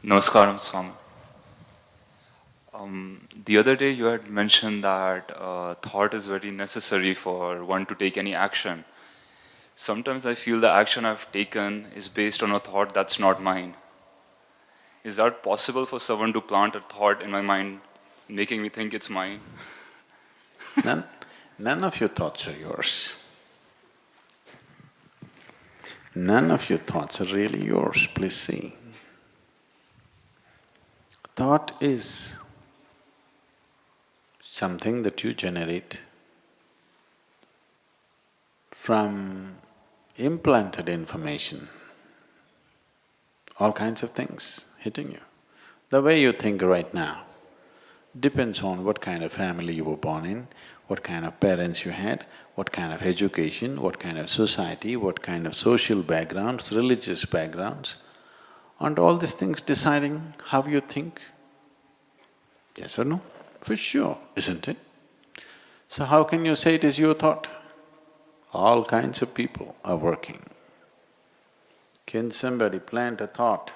Namaskaram, Swami. The other day you had mentioned that thought is very necessary for one to take any action. Sometimes I feel the action I've taken is based on a thought that's not mine. Is that possible for someone to plant a thought in my mind, making me think it's mine? None, none of your thoughts are yours. None of your thoughts are really yours, please see. Thought is something that you generate from implanted information, all kinds of things hitting you. The way you think right now depends on what kind of family you were born in, what kind of parents you had, what kind of education, what kind of society, what kind of social backgrounds, religious backgrounds, and all these things deciding how you think. Yes or no? For sure, isn't it? So how can you say it is your thought? All kinds of people are working. Can somebody plant a thought?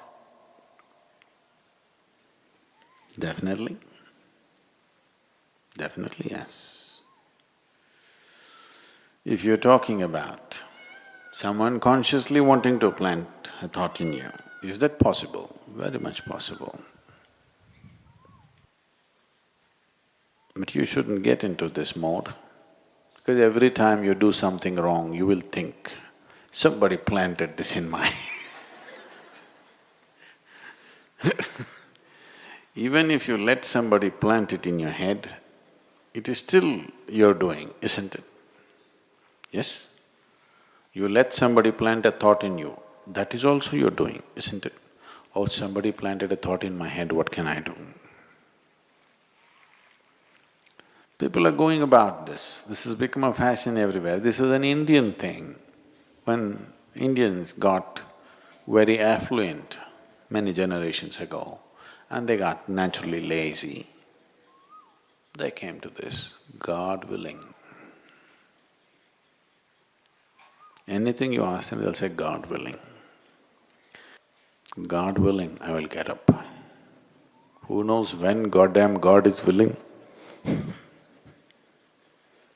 Definitely. Definitely, yes. If you're talking about someone consciously wanting to plant a thought in you, is that possible? Very much possible. But you shouldn't get into this mode, because every time you do something wrong, you will think, somebody planted this in my Even if you let somebody plant it in your head, it is still your doing, isn't it? Yes? You let somebody plant a thought in you, that is also your doing, isn't it? Oh, somebody planted a thought in my head, what can I do? People are going about this has become a fashion everywhere. This was an Indian thing. When Indians got very affluent many generations ago, and they got naturally lazy, they came to this, God willing. Anything you ask them, they'll say, God willing. God willing, I will get up. Who knows when goddamn God is willing?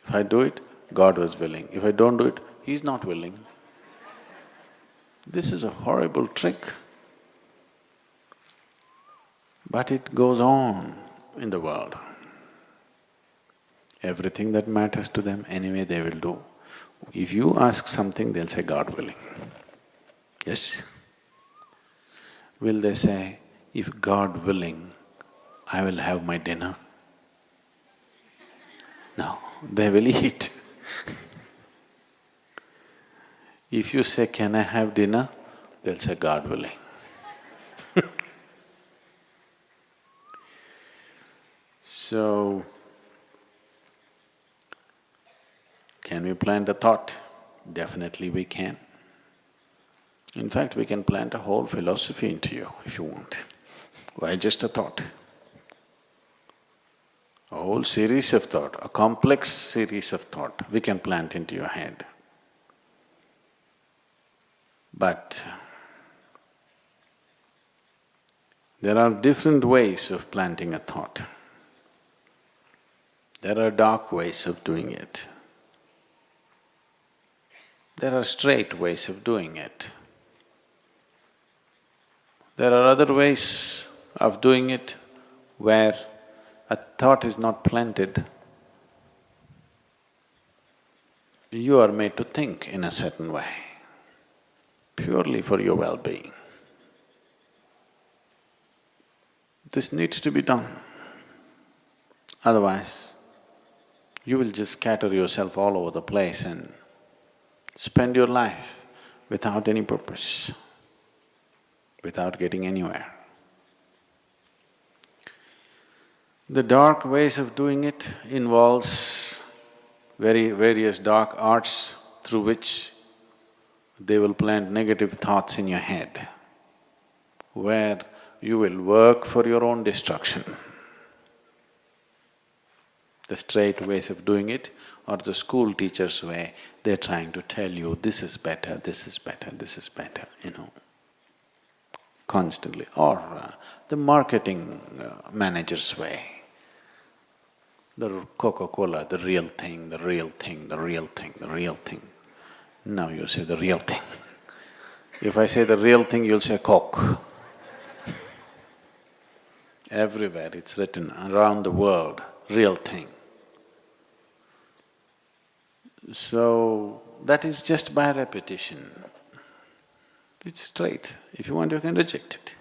If I do it, God was willing. If I don't do it, He's not willing. This is a horrible trick. But it goes on in the world. Everything that matters to them, anyway they will do. If you ask something, they'll say, God willing. Yes? Will they say, if God willing, I will have my dinner? No, they will eat. If you say, can I have dinner? They'll say, God willing. So, can we plant a thought? Definitely we can. In fact, we can plant a whole philosophy into you if you want. Why just a thought? A whole series of thought, a complex series of thought we can plant into your head. But there are different ways of planting a thought. There are dark ways of doing it. There are straight ways of doing it. There are other ways of doing it where a thought is not planted. You are made to think in a certain way, purely for your well-being. This needs to be done. Otherwise, you will just scatter yourself all over the place and spend your life without any purpose, without getting anywhere. The dark ways of doing it involves various dark arts through which they will plant negative thoughts in your head, where you will work for your own destruction. The straight ways of doing it or the school teacher's way, they're trying to tell you, this is better, this is better, this is better, constantly, or the marketing manager's way. The Coca-Cola, the real thing, the real thing, the real thing, the real thing. Now you say the real thing. If I say the real thing, you'll say Coke. Everywhere it's written around the world, real thing. So, that is just by repetition. It's straight. If you want, you can reject it.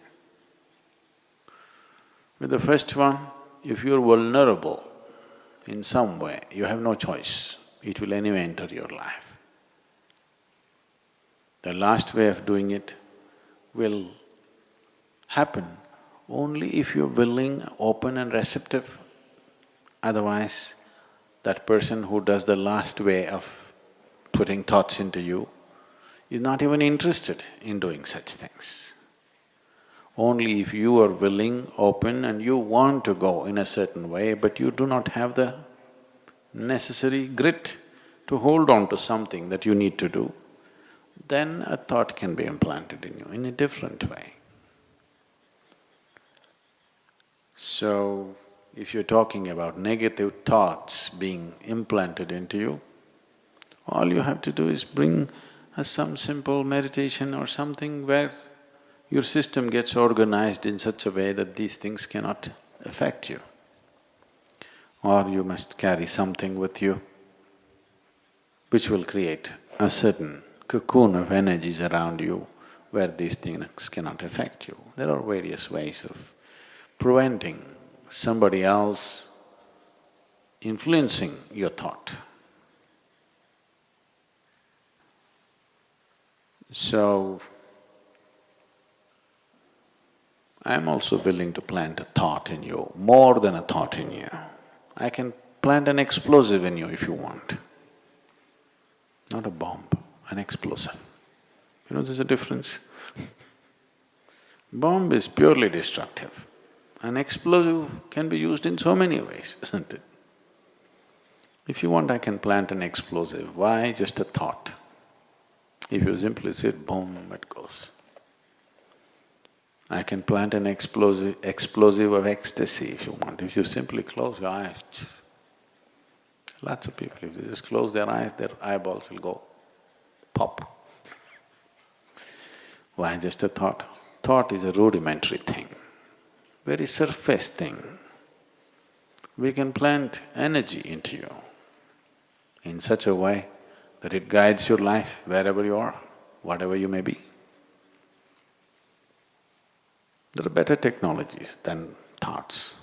With the first one, if you're vulnerable in some way, you have no choice. It will anyway enter your life. The last way of doing it will happen only if you're willing, open and receptive. Otherwise, that person who does the last way of putting thoughts into you is not even interested in doing such things. Only if you are willing, open and you want to go in a certain way, but you do not have the necessary grit to hold on to something that you need to do, then a thought can be implanted in you in a different way. So, if you're talking about negative thoughts being implanted into you, all you have to do is bring some simple meditation or something where your system gets organized in such a way that these things cannot affect you. Or you must carry something with you which will create a certain cocoon of energies around you where these things cannot affect you. There are various ways of preventing somebody else influencing your thought. So, I'm also willing to plant a thought in you, more than a thought in you. I can plant an explosive in you if you want. Not a bomb, an explosive. You know there's a difference? Bomb is purely destructive. An explosive can be used in so many ways, isn't it? If you want, I can plant an explosive. Why? Just a thought. If you simply say boom, it goes. I can plant an explosive of ecstasy if you want. If you simply close your eyes, lots of people, if they just close their eyes, their eyeballs will go pop. Why? Just a thought. Thought is a rudimentary thing, very surface thing. We can plant energy into you in such a way that it guides your life wherever you are, whatever you may be. There are better technologies than thoughts.